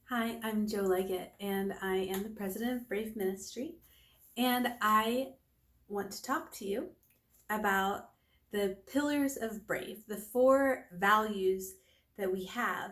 Hi, I'm Joe Leggett, and I am the president of Brave Ministry. And I want to talk to you about the pillars of Brave, the four values that we have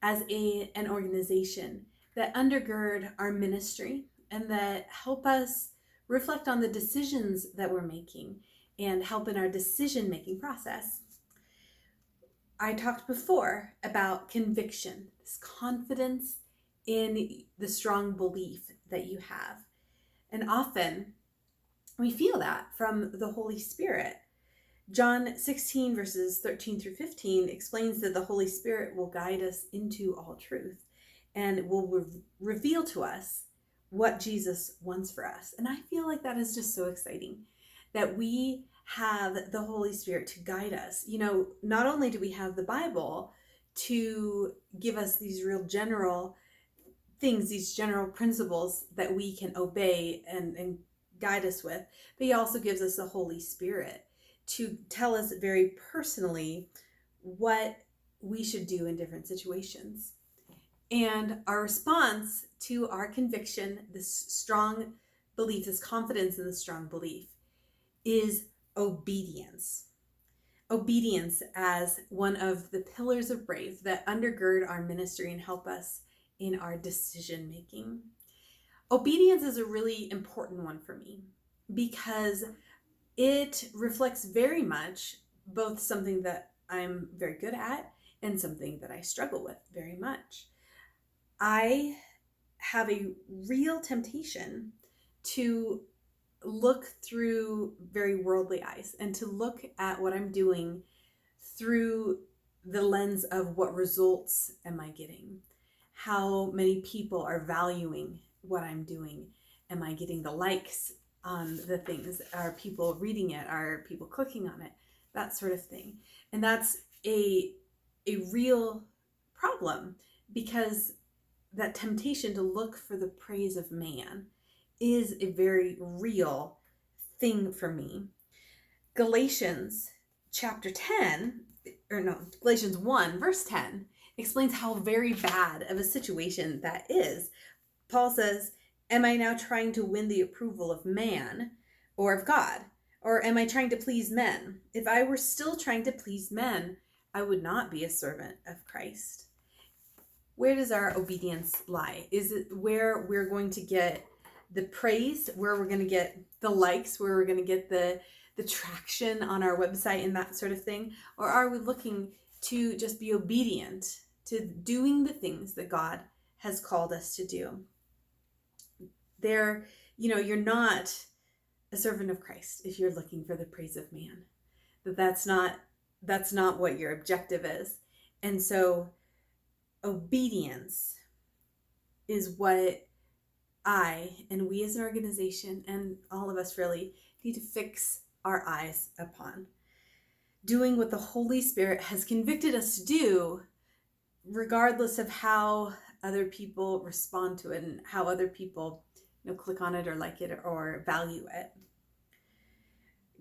as an organization that undergird our ministry and that help us reflect on the decisions that we're making and help in our decision making process. I talked before about conviction, this confidence in the strong belief that you have. And often we feel that from the Holy Spirit. John 16, verses 13 through 15 explains that the Holy Spirit will guide us into all truth and will reveal to us what Jesus wants for us. And I feel like that is just so exciting that we have the Holy Spirit to guide us. Not only do we have the Bible to give us these real general things, these general principles that we can obey and guide us with, but he also gives us the Holy Spirit to tell us very personally what we should do in different situations. And our response to our conviction, this strong belief, this confidence in the strong belief, is obedience. Obedience as one of the pillars of Brave that undergird our ministry and help us in our decision making. Obedience is a really important one for me because it reflects very much both something that I'm very good at and something that I struggle with very much. I have a real temptation to look through very worldly eyes and to look at what I'm doing through the lens of what results am I getting? How many people are valuing what I'm doing? Am I getting the likes on the things? Are people reading it? Are people clicking on it? That sort of thing. And that's a real problem because that temptation to look for the praise of man is a very real thing for me. Galatians chapter 10, Galatians 1, verse 10, explains how very bad of a situation that is. Paul says, am I now trying to win the approval of man or of God? Or am I trying to please men? If I were still trying to please men, I would not be a servant of Christ. Where does our obedience lie? Is it where we're going to get the praise, where we're going to get the likes, where we're going to get the traction on our website and that sort of thing? Or are we looking to just be obedient to doing the things that God has called us to do? You're not a servant of Christ if you're looking for the praise of man. That's not what your objective is. And so obedience is what I and we as an organization and all of us really need to fix our eyes upon. Doing what the Holy Spirit has convicted us to do, regardless of how other people respond to it and how other people click on it or like it or value it.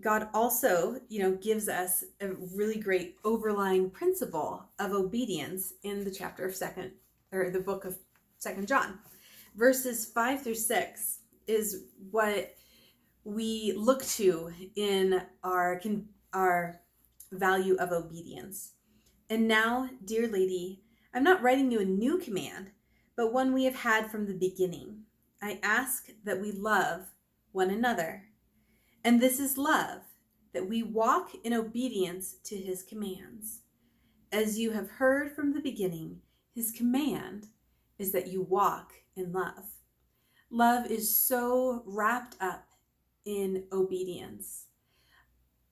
God also, gives us a really great overlying principle of obedience in the chapter of the book of 2 John. Verses 5 through 6 is what we look to in our value of obedience. And now, dear lady, I'm not writing you a new command, but one we have had from the beginning. I ask that we love one another. And this is love, that we walk in obedience to his commands. As you have heard from the beginning, his command is that you walk in love. Love is so wrapped up in obedience.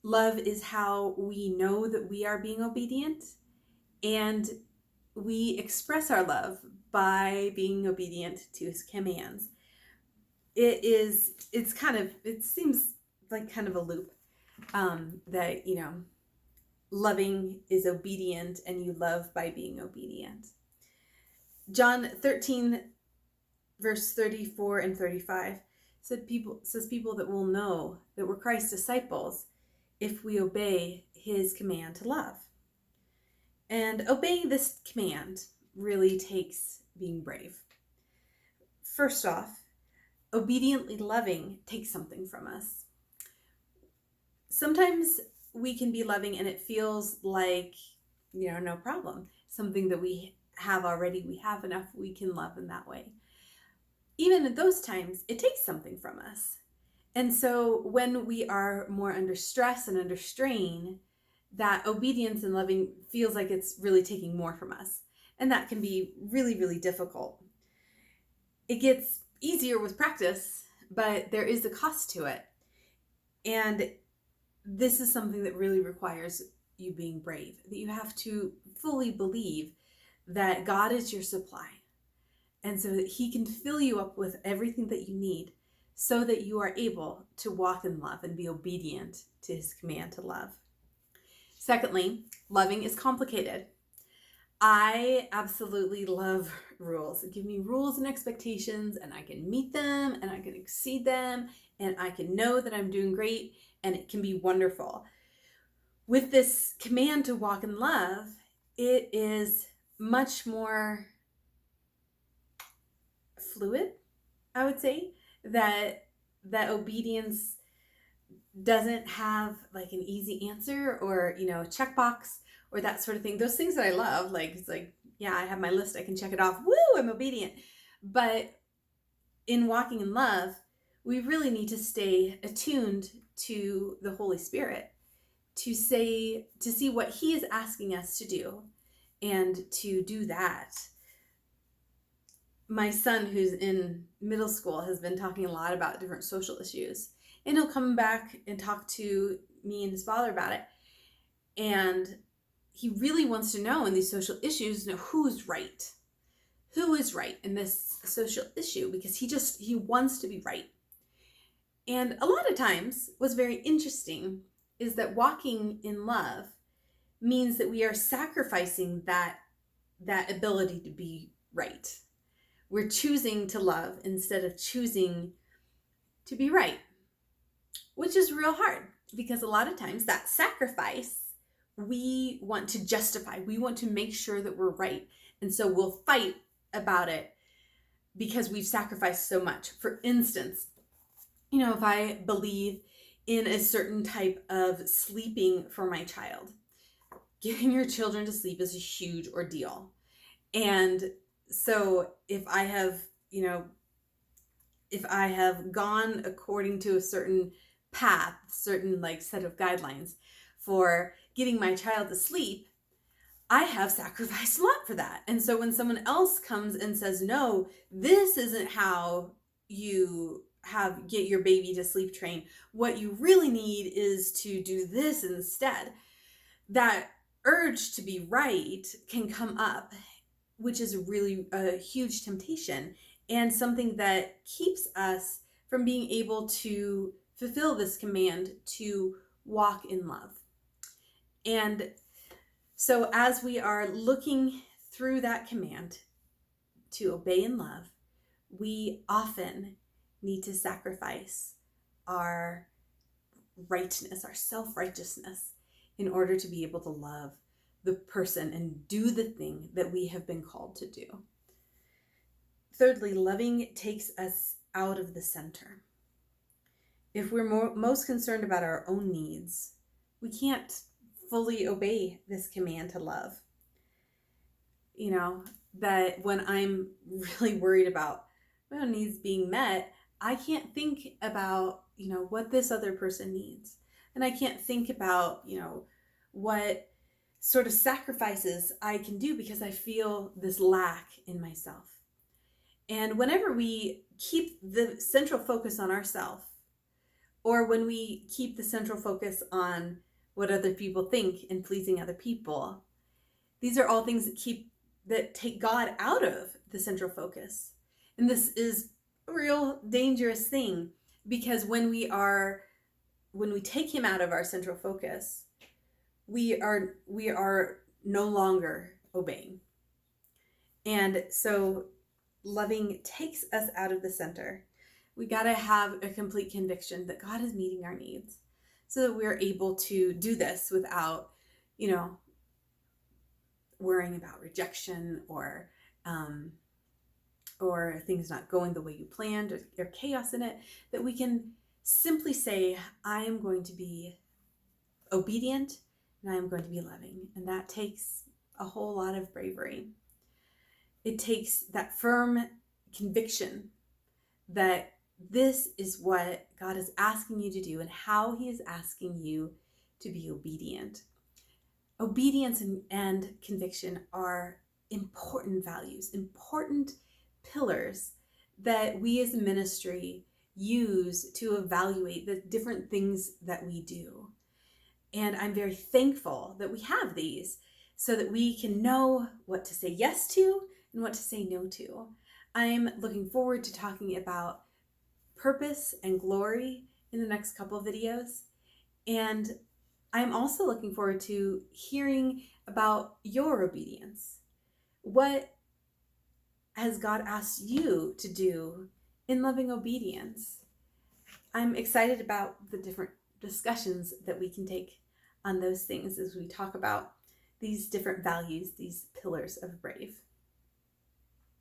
Love is how we know that we are being obedient, and we express our love by being obedient to his commands. It seems like kind of a loop that, loving is obedient and you love by being obedient. John 13, verse 34 and 35 says people that will know that we're Christ's disciples if we obey his command to love. And obeying this command really takes being brave. First off, obediently loving takes something from us. Sometimes we can be loving and it feels like, no problem. Something that we have already, we have enough, we can love in that way. Even at those times, it takes something from us. And so when we are more under stress and under strain, that obedience and loving feels like it's really taking more from us. And that can be really, really difficult. It gets easier with practice, but there is a cost to it. And this is something that really requires you being brave, that you have to fully believe that God is your supply. And so that he can fill you up with everything that you need so that you are able to walk in love and be obedient to his command to love. Secondly, loving is complicated. I absolutely love rules. Give me rules and expectations and I can meet them and I can exceed them and I can know that I'm doing great and it can be wonderful. With this command to walk in love, it is much more fluid, I would say, that obedience doesn't have like an easy answer or, a checkbox or that sort of thing. Those things that I love, like, it's like, yeah, I have my list, I can check it off. Woo, I'm obedient. But in walking in love, we really need to stay attuned to the Holy Spirit, to see what he is asking us to do and to do that. My son, who's in middle school, has been talking a lot about different social issues. And he'll come back and talk to me and his father about it. And he really wants to know in these social issues, who's right. Who is right in this social issue? Because he wants to be right. And a lot of times, what's very interesting is that walking in love means that we are sacrificing that ability to be right. We're choosing to love instead of choosing to be right, which is real hard because a lot of times that sacrifice, we want to justify. We want to make sure that we're right. And so we'll fight about it because we've sacrificed so much. For instance, if I believe in a certain type of sleeping for my child, getting your children to sleep is a huge ordeal. And so if I have gone according to a certain path, certain set of guidelines for getting my child to sleep, I have sacrificed a lot for that. And so when someone else comes and says, no, this isn't how you get your baby to sleep train, what you really need is to do this instead, that urge to be right can come up, which is really a huge temptation and something that keeps us from being able to fulfill this command to walk in love. And so as we are looking through that command to obey in love, we often need to sacrifice our rightness, our self-righteousness, in order to be able to love the person and do the thing that we have been called to do. Thirdly, loving takes us out of the center. If we're most concerned about our own needs, we can't fully obey this command to love. That when I'm really worried about my own needs being met, I can't think about, what this other person needs. And I can't think about, what sort of sacrifices I can do because I feel this lack in myself. And whenever we keep the central focus on ourselves, or when we keep the central focus on what other people think and pleasing other people, these are all things that take God out of the central focus. And this is a real dangerous thing because when we take him out of our central focus, we are no longer obeying. And so loving takes us out of the center. We got to have a complete conviction that God is meeting our needs so that we're able to do this without, worrying about rejection or or things not going the way you planned, or chaos in it, that we can simply say, I am going to be obedient and I am going to be loving. And that takes a whole lot of bravery. It takes that firm conviction that this is what God is asking you to do and how he is asking you to be obedient. Obedience and conviction are important values, important pillars that we as a ministry use to evaluate the different things that we do. And I'm very thankful that we have these so that we can know what to say yes to and what to say no to. I'm looking forward to talking about purpose and glory in the next couple of videos. And I'm also looking forward to hearing about your obedience. What has God asked you to do in loving obedience? I'm excited about the different discussions that we can take on those things as we talk about these different values, these pillars of Brave.